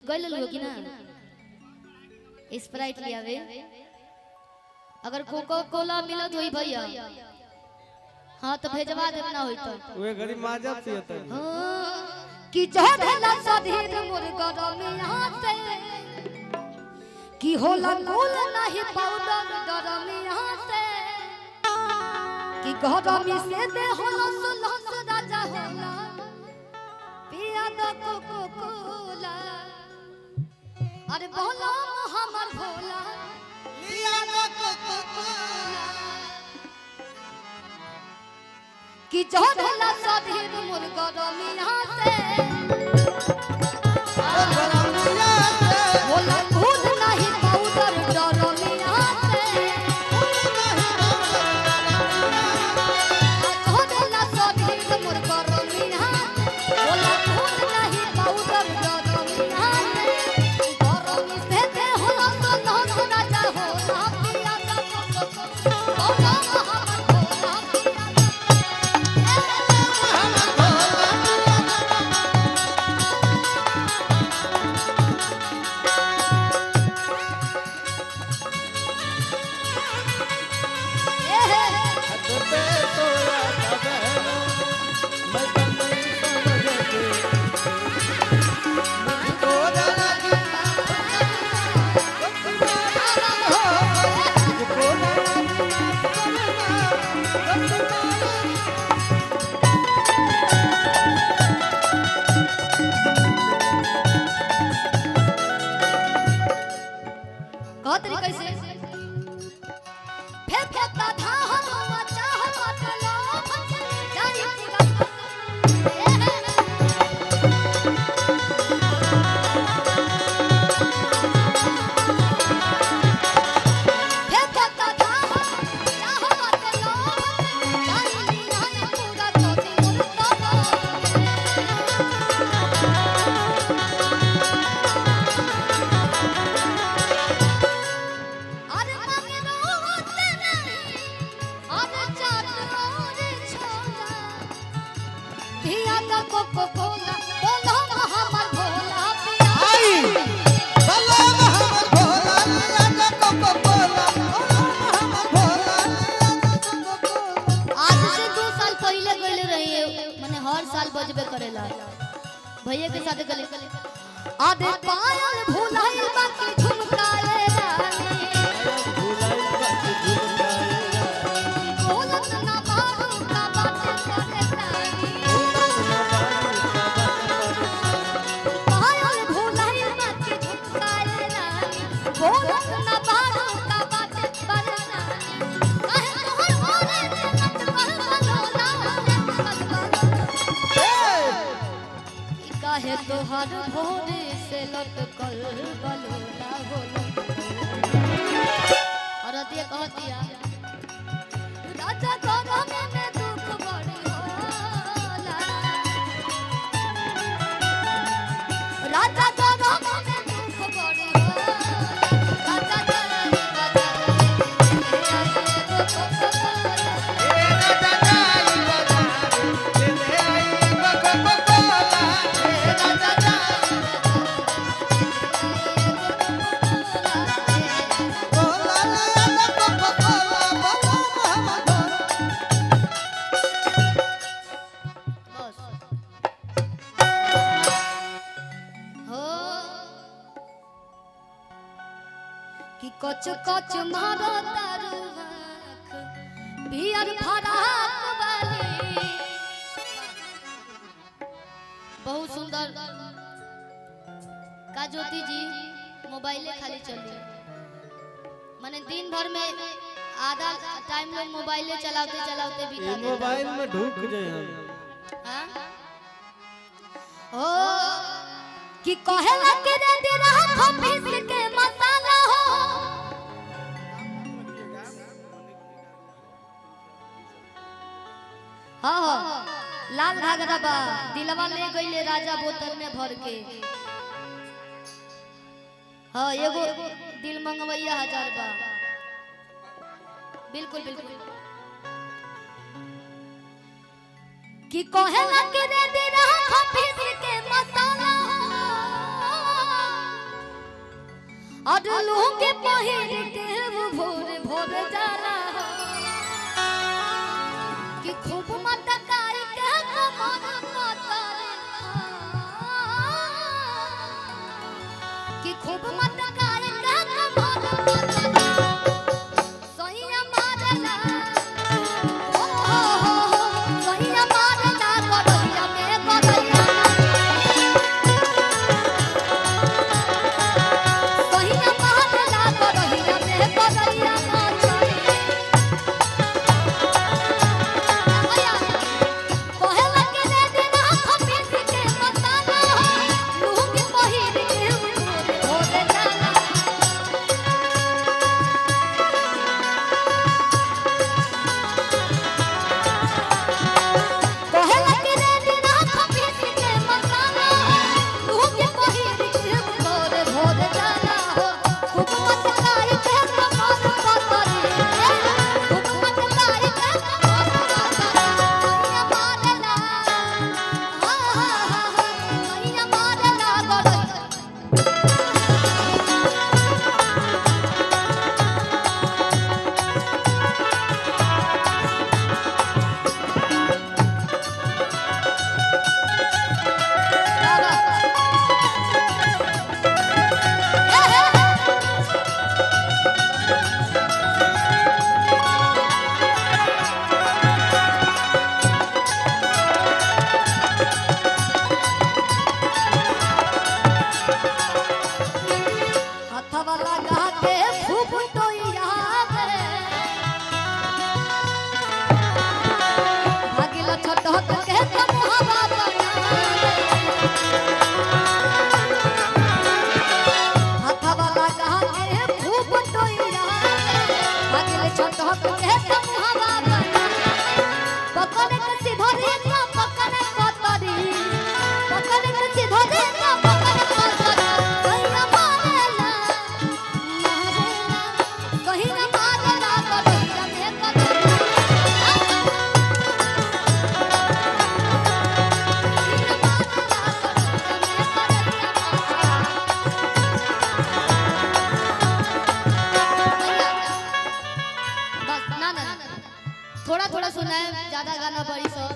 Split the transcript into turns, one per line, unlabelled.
गल लो कि ना स्प्राइट लिया वे अगर कोको कोला मिलत होई भैया हां तो भेजवा देब ना होई तो
वे घड़ी माजा पियत
कि चढ़ला सधीर मुर्गा रमिया से कि होला कुल नहीं पाउडर डरमिया से कि गरमी से दे होला सुलहस राजा होला पिया द कोको कोला अरे बोला हमर भोला
लिया द कोको कोला
कि चढ़ला सधीर मुर्गा रमिया से होला कुल नहीं पाउडर डरमिया से चढ़ला सधीर मुर्गा रमिया होला कुल नहीं पाउडर डरमिया से गरमी से दे होला सुलहस राजा होला पिया द कोको कोला हमर भोला कोको कोला बोलो हमर भोला पिया
बोलो हमर भोला लिया द कोको कोला बोलो हमर भोला लिया द कोको कोला
आज से 2 साल पहले गइले रही माने हर साल बजबे करेला भैया के साथ गले आधे पायल भुलाइल बाकी झुमकाए बोलत ना बारू का बात करे पायल भुलाइल बाकी झुमकाए बोलत ना बारू का बात करे काहे तोहर मोरे लट पर बलोला काहे तोहर भोरे से लटकल बलोला होला और अतिया कहतिया राजा गरम में दुख बड़ी होला राजा गरम में दुख बड़ी होला राजा गरम कि कच कच मारो तारुख बियर फराक वाली बहुत सुंदर का ज्योति जी मोबाइले खाली चली माने दिन भर में आधा टाइम लोग मोबाइले चलाते चलाते बिता देता
मोबाइल में ढुक जाए हम
हां ओ कि कहेला के रे तेरा ऑफिस के मसाला हो हाँ हाँ लाल घाघरा बा दिलवा ले गईले राजा बोतल में भर के हाँ एगो दिल मंगवैया 1000 बा बिल्कुल बिल्कुल कि कहेला के रे तेरा ऑफिस के मसाला अडलू के पहिर के वो भोर भोर जाला कि खूब मटकाई के कमर कतरे कि खूब मटकाई के कमर कतरे सैया मारला सैया मारला गड़ैया में गड़ैया थोड़ा थोड़ा सुना है, ज्यादा गाना बड़ी सो